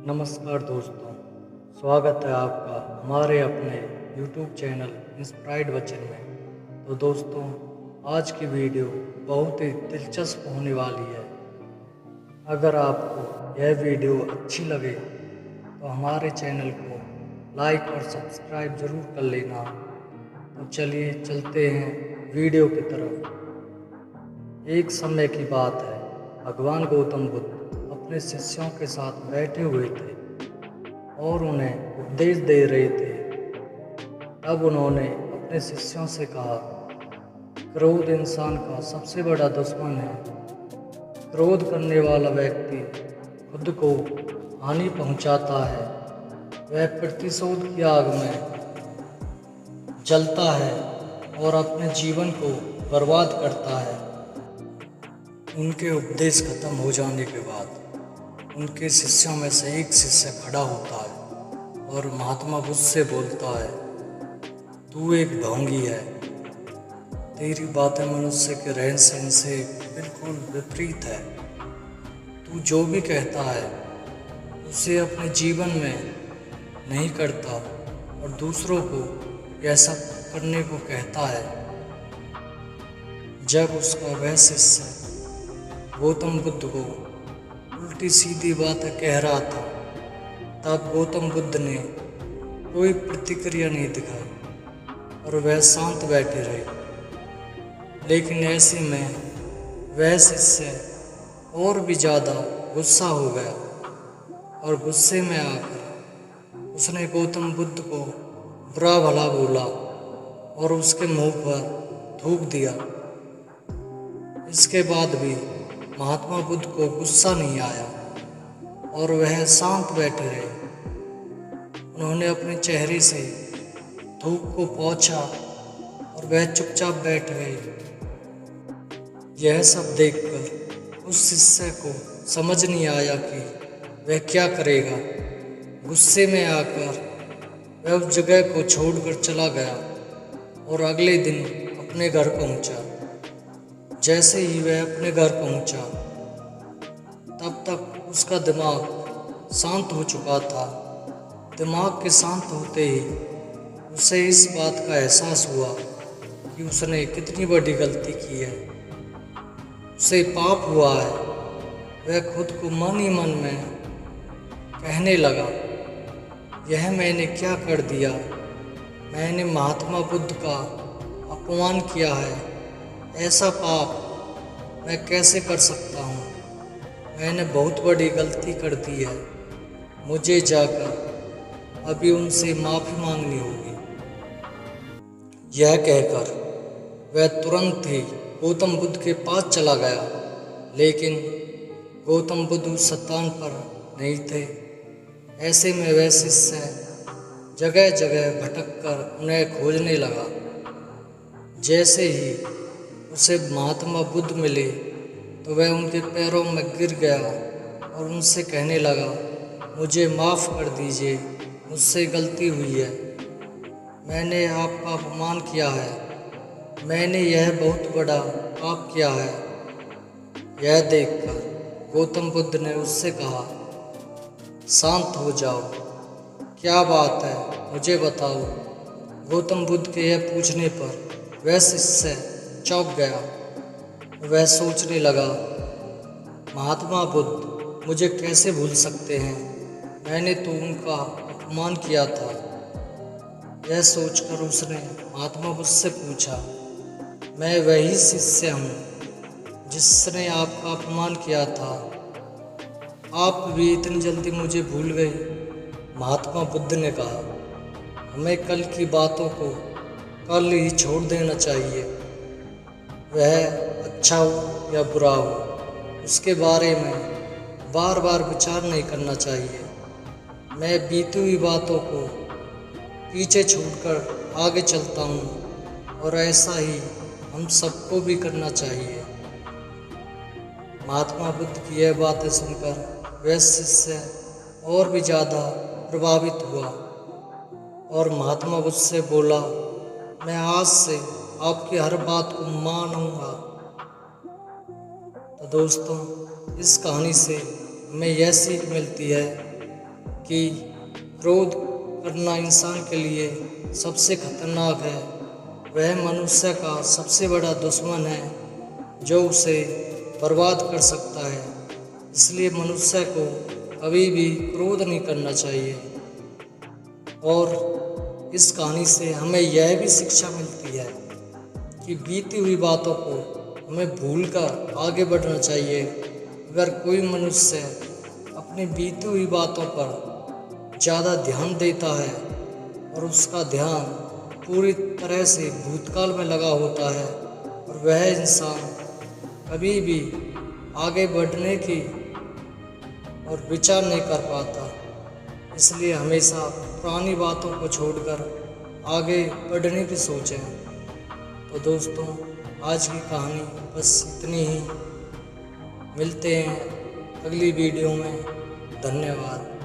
नमस्कार दोस्तों, स्वागत है आपका हमारे अपने YouTube चैनल इंस्पायर्ड वचन में। तो दोस्तों, आज की वीडियो बहुत ही दिलचस्प होने वाली है। अगर आपको यह वीडियो अच्छी लगे तो हमारे चैनल को लाइक और सब्सक्राइब ज़रूर कर लेना। तो चलिए चलते हैं वीडियो की तरफ। एक समय की बात है, भगवान गौतम बुद्ध अपने शिष्यों के साथ बैठे हुए थे और उन्हें उपदेश दे रहे थे। तब उन्होंने अपने शिष्यों से कहा, क्रोध इंसान का सबसे बड़ा दुश्मन है। क्रोध करने वाला व्यक्ति खुद को हानि पहुंचाता है। वह प्रतिशोध की आग में जलता है और अपने जीवन को बर्बाद करता है। उनके उपदेश खत्म हो जाने के बाद उनके शिष्यों में से एक शिष्य खड़ा होता है और महात्मा बुद्ध से बोलता है, तू एक ढोंगी है। तेरी बातें मनुष्य के रहन सहन से बिल्कुल विपरीत है। तू जो भी कहता है उसे अपने जीवन में नहीं करता और दूसरों को यह सब करने को कहता है। जब उसका वह शिष्य गौतम बुद्ध को उल्टी सीधी बातें कह रहा था, तब गौतम बुद्ध ने कोई प्रतिक्रिया नहीं दिखाई और वह शांत बैठे रहे। लेकिन ऐसे में वह शिष्य और भी ज़्यादा गुस्सा हो गया और गुस्से में आकर उसने गौतम बुद्ध को बुरा भला बोला और उसके मुंह पर थूक दिया। इसके बाद भी महात्मा बुद्ध को गुस्सा नहीं आया और वह शांत बैठे रहे। उन्होंने अपने चेहरे से धूप को पोंछा और वह चुपचाप बैठ गए। यह सब देखकर उस शिष्य को समझ नहीं आया कि वह क्या करेगा। गुस्से में आकर वह उस जगह को छोड़कर चला गया और अगले दिन अपने घर पहुंचा। जैसे ही वह अपने घर पहुंचा, तब तक उसका दिमाग शांत हो चुका था। दिमाग के शांत होते ही उसे इस बात का एहसास हुआ कि उसने कितनी बड़ी गलती की है। उसे पाप हुआ है। वह खुद को मन ही मन में कहने लगा, यह मैंने क्या कर दिया। मैंने महात्मा बुद्ध का अपमान किया है। ऐसा पाप मैं कैसे कर सकता हूँ। मैंने बहुत बड़ी गलती कर दी है। मुझे जाकर अभी उनसे माफ़ी मांगनी होगी। यह कहकर वह तुरंत ही गौतम बुद्ध के पास चला गया। लेकिन गौतम बुद्ध उस स्थान पर नहीं थे। ऐसे में वह शिष्य जगह जगह भटककर उन्हें खोजने लगा। जैसे ही उसे महात्मा बुद्ध मिले तो वह उनके पैरों में गिर गया और उनसे कहने लगा, मुझे माफ़ कर दीजिए, मुझसे गलती हुई है। मैंने आपका अपमान किया है। मैंने यह बहुत बड़ा पाप किया है। यह देखकर गौतम बुद्ध ने उससे कहा, शांत हो जाओ, क्या बात है, मुझे बताओ। गौतम बुद्ध के यह पूछने पर वह शिष्य चौंक गया। वह सोचने लगा, महात्मा बुद्ध मुझे कैसे भूल सकते हैं। मैंने तो उनका अपमान किया था। यह सोचकर उसने महात्मा बुद्ध से पूछा, मैं वही शिष्य हूँ जिसने आपका अपमान किया था। आप भी इतनी जल्दी मुझे भूल गए। महात्मा बुद्ध ने कहा, हमें कल की बातों को कल ही छोड़ देना चाहिए। वह अच्छा हो या बुरा हो, उसके बारे में बार बार विचार नहीं करना चाहिए। मैं बीती हुई बातों को पीछे छोड़कर आगे चलता हूँ और ऐसा ही हम सबको भी करना चाहिए। महात्मा बुद्ध की यह बातें सुनकर वह शिष्य और भी ज़्यादा प्रभावित हुआ और महात्मा बुद्ध से बोला, मैं आज से आपकी हर बात को मानूंगा। तो दोस्तों, इस कहानी से हमें यह सीख मिलती है कि क्रोध करना इंसान के लिए सबसे खतरनाक है। वह मनुष्य का सबसे बड़ा दुश्मन है जो उसे बर्बाद कर सकता है। इसलिए मनुष्य को कभी भी क्रोध नहीं करना चाहिए। और इस कहानी से हमें यह भी शिक्षा मिलती है कि बीती हुई बातों को हमें भूलकर आगे बढ़ना चाहिए। अगर कोई मनुष्य अपनी बीती हुई बातों पर ज़्यादा ध्यान देता है और उसका ध्यान पूरी तरह से भूतकाल में लगा होता है और वह इंसान कभी भी आगे बढ़ने की और विचार नहीं कर पाता। इसलिए हमेशा पुरानी बातों को छोड़कर आगे बढ़ने की सोचें। तो दोस्तों, आज की कहानी बस इतनी ही। मिलते हैं अगली वीडियो में। धन्यवाद।